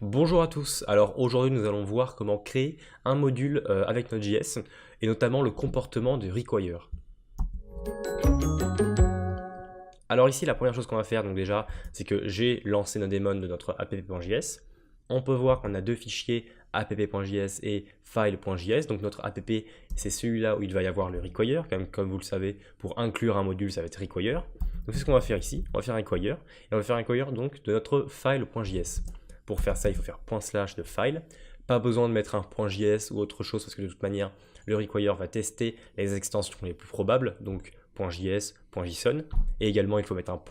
Bonjour à tous, alors aujourd'hui nous allons voir comment créer un module avec Node.js et notamment le comportement du require. Alors ici la première chose qu'on va faire donc déjà c'est que j'ai lancé nos daemons de notre app.js. On peut voir qu'on a deux fichiers app.js et file.js, donc notre app c'est celui-là où il va y avoir le require, comme vous le savez pour inclure un module ça va être require. Donc c'est ce qu'on va faire ici, on va faire un require et on va faire un require donc de notre file.js. Pour faire ça, il faut faire / de file. Pas besoin de mettre un .js ou autre chose parce que de toute manière, le require va tester les extensions les plus probables, donc .js, .json. Et également, il faut mettre un /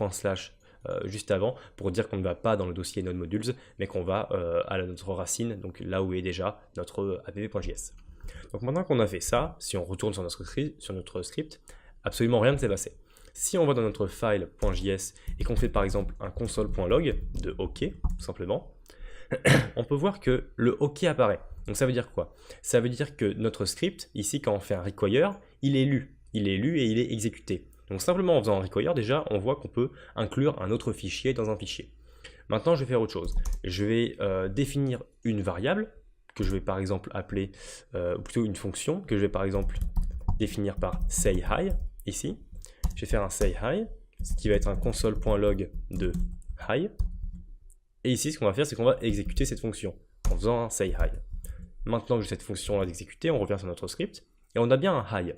juste avant pour dire qu'on ne va pas dans le dossier node modules, mais qu'on va à notre racine, donc là où est déjà notre app.js. Donc maintenant qu'on a fait ça, si on retourne sur notre script, absolument rien ne s'est passé. Si on va dans notre file.js et qu'on fait par exemple un console.log de OK, tout simplement, on peut voir que le OK apparaît. Donc ça veut dire quoi? Ça veut dire que notre script, ici quand on fait un require, il est lu. Il est lu et il est exécuté. Donc simplement en faisant un require, déjà, on voit qu'on peut inclure un autre fichier dans un fichier. Maintenant, je vais faire autre chose. Je vais définir une variable que je vais par exemple appeler, ou plutôt une fonction que je vais par exemple définir par sayHi, ici. Je vais faire un sayHi, ce qui va être un console.log de hi. Et ici, ce qu'on va faire, c'est qu'on va exécuter cette fonction en faisant un sayHi. Maintenant que j'ai cette fonction-là d'exécuter, on revient sur notre script et on a bien un hi.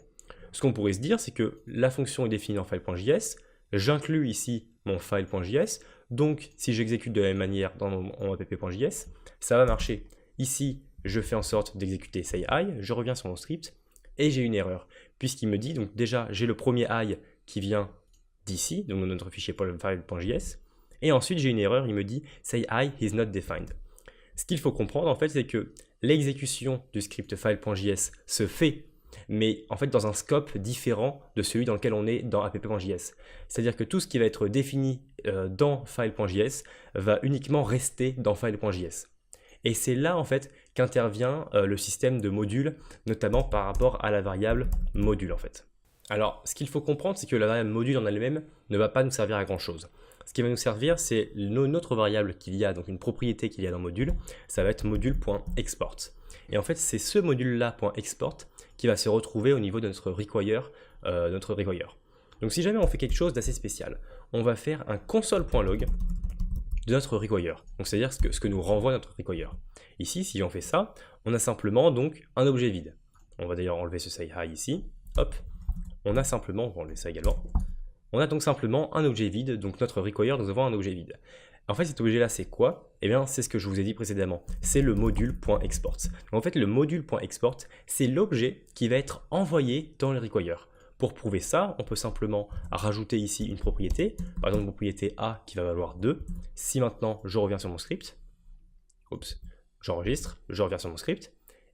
Ce qu'on pourrait se dire, c'est que la fonction est définie en file.js, j'inclus ici mon file.js, donc si j'exécute de la même manière dans mon app.js, ça va marcher. Ici, je fais en sorte d'exécuter sayHi, je reviens sur mon script et j'ai une erreur, puisqu'il me dit, donc déjà, j'ai le premier hi qui vient d'ici, donc dans notre fichier file.js, et ensuite j'ai une erreur, il me dit sayHi is not defined. Ce qu'il faut comprendre en fait, c'est que l'exécution du script file.js se fait, mais en fait dans un scope différent de celui dans lequel on est dans app.js. C'est-à-dire que tout ce qui va être défini dans file.js va uniquement rester dans file.js. Et c'est là en fait qu'intervient le système de module, notamment par rapport à la variable module en fait. Alors, ce qu'il faut comprendre, c'est que la variable module en elle-même ne va pas nous servir à grand chose. Ce qui va nous servir, c'est notre variable qu'il y a, donc une propriété qu'il y a dans module, ça va être module.export. Et en fait, c'est ce module-là, .export, qui va se retrouver au niveau de notre require. Donc si jamais on fait quelque chose d'assez spécial, on va faire un console.log de notre require. Donc c'est-à-dire ce que nous renvoie notre require. Ici, si on fait ça, on a simplement donc un objet vide. On va d'ailleurs enlever ce sayHi ici. Hop. On a simplement, on va enlever ça également. On a donc simplement un objet vide, donc notre require, nous avons un objet vide. En fait, cet objet-là, c'est quoi? Eh bien, c'est ce que je vous ai dit précédemment, c'est le module.export. En fait, le module.export, c'est l'objet qui va être envoyé dans le require. Pour prouver ça, on peut simplement rajouter ici une propriété, par exemple une propriété A qui va valoir 2. Si maintenant, je reviens sur mon script, j'enregistre, je reviens sur mon script,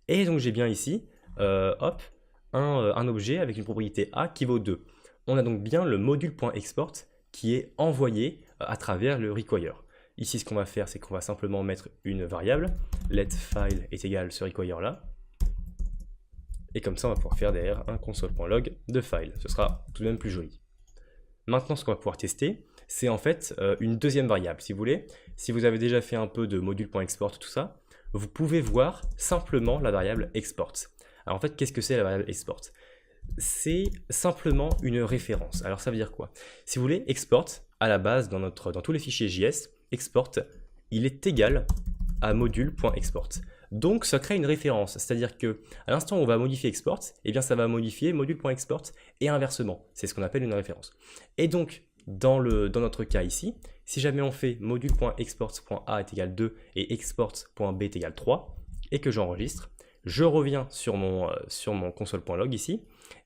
et donc j'ai bien ici, un objet avec une propriété A qui vaut 2. On a donc bien le module.export qui est envoyé à travers le require. Ici, ce qu'on va faire, c'est qu'on va simplement mettre une variable, letFile est égal ce require là. Et comme ça, on va pouvoir faire derrière un console.log de file. Ce sera tout de même plus joli. Maintenant, ce qu'on va pouvoir tester, c'est en fait une deuxième variable. Si vous voulez, si vous avez déjà fait un peu de module.export, tout ça, vous pouvez voir simplement la variable export. Alors en fait, qu'est-ce que c'est la variable export? C'est simplement une référence. Alors ça veut dire quoi? Si vous voulez, export, à la base, dans tous les fichiers JS, export, il est égal à module.export. Donc ça crée une référence, c'est-à-dire que à l'instant où on va modifier export, eh bien ça va modifier module.export et inversement. C'est ce qu'on appelle une référence. Et donc, dans notre cas ici, si jamais on fait module.export.a est égal 2 et export.b est égal 3, et que j'enregistre, je reviens sur mon console.log ici,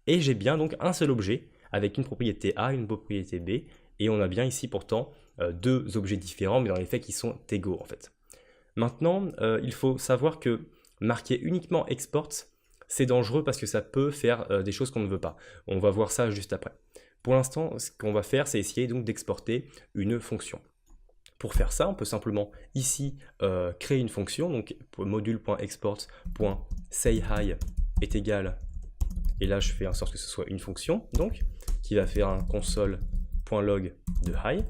et j'ai bien donc un seul objet avec une propriété A, une propriété B, et on a bien ici pourtant deux objets différents, mais dans les faits qui sont égaux en fait. Maintenant, il faut savoir que marquer uniquement export, c'est dangereux parce que ça peut faire des choses qu'on ne veut pas. On va voir ça juste après. Pour l'instant, ce qu'on va faire, c'est essayer donc d'exporter une fonction. Pour faire ça, on peut simplement ici créer une fonction, donc module.export.sayHi est égal, et là je fais en sorte que ce soit une fonction, donc, qui va faire un console.log de hi.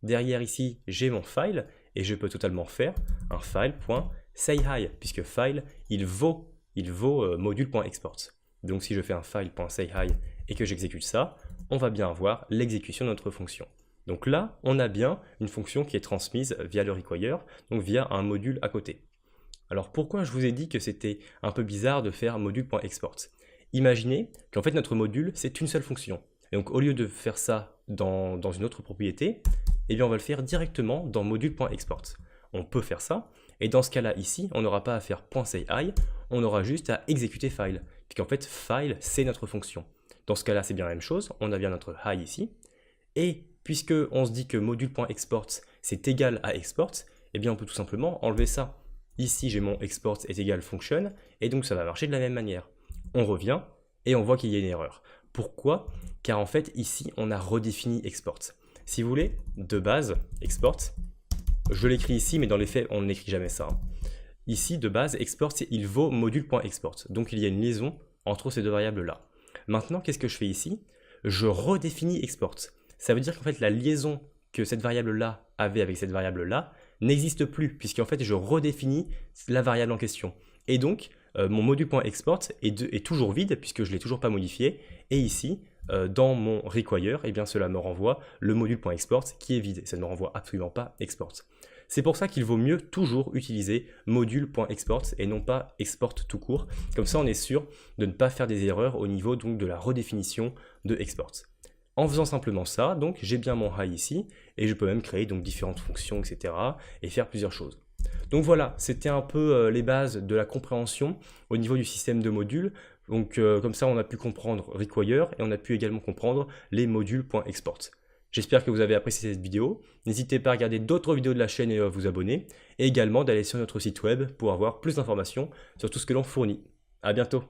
Derrière ici, j'ai mon file, et je peux totalement faire un file.sayHi, puisque file, il vaut module.export. Donc si je fais un file.sayHi et que j'exécute ça, on va bien avoir l'exécution de notre fonction. Donc là, on a bien une fonction qui est transmise via le require, donc via un module à côté. Alors pourquoi je vous ai dit que c'était un peu bizarre de faire module.export? Imaginez qu'en fait notre module, c'est une seule fonction. Et donc au lieu de faire ça dans une autre propriété, eh bien on va le faire directement dans module.export. On peut faire ça, et dans ce cas-là ici, on n'aura pas à faire .sayHi, on aura juste à exécuter file, puisqu'en fait file c'est notre fonction. Dans ce cas-là c'est bien la même chose, on a bien notre hi ici, et puisque on se dit que module.export c'est égal à export, eh bien on peut tout simplement enlever ça. Ici j'ai mon export est égal function, et donc ça va marcher de la même manière. On revient, et on voit qu'il y a une erreur. Pourquoi? Car en fait ici on a redéfini export. Si vous voulez, de base, export, je l'écris ici, mais dans les faits, on n'écrit jamais ça. Ici, de base, export, il vaut module.export. Donc il y a une liaison entre ces deux variables-là. Maintenant, qu'est-ce que je fais ici? Je redéfinis export. Ça veut dire qu'en fait, la liaison que cette variable-là avait avec cette variable-là n'existe plus, puisqu'en fait, je redéfinis la variable en question. Et donc, mon module.export est toujours vide, puisque je ne l'ai toujours pas modifié. Et ici, dans mon require, eh bien cela me renvoie le module.export qui est vide, et ça ne me renvoie absolument pas export. C'est pour ça qu'il vaut mieux toujours utiliser module.export et non pas export tout court. Comme ça, on est sûr de ne pas faire des erreurs au niveau donc de la redéfinition de export. En faisant simplement ça, donc j'ai bien mon hi ici, et je peux même créer donc différentes fonctions, etc. et faire plusieurs choses. Donc voilà, c'était un peu les bases de la compréhension au niveau du système de modules. Donc comme ça, on a pu comprendre require et on a pu également comprendre les modules.export. J'espère que vous avez apprécié cette vidéo. N'hésitez pas à regarder d'autres vidéos de la chaîne et à vous abonner. Et également d'aller sur notre site web pour avoir plus d'informations sur tout ce que l'on fournit. À bientôt.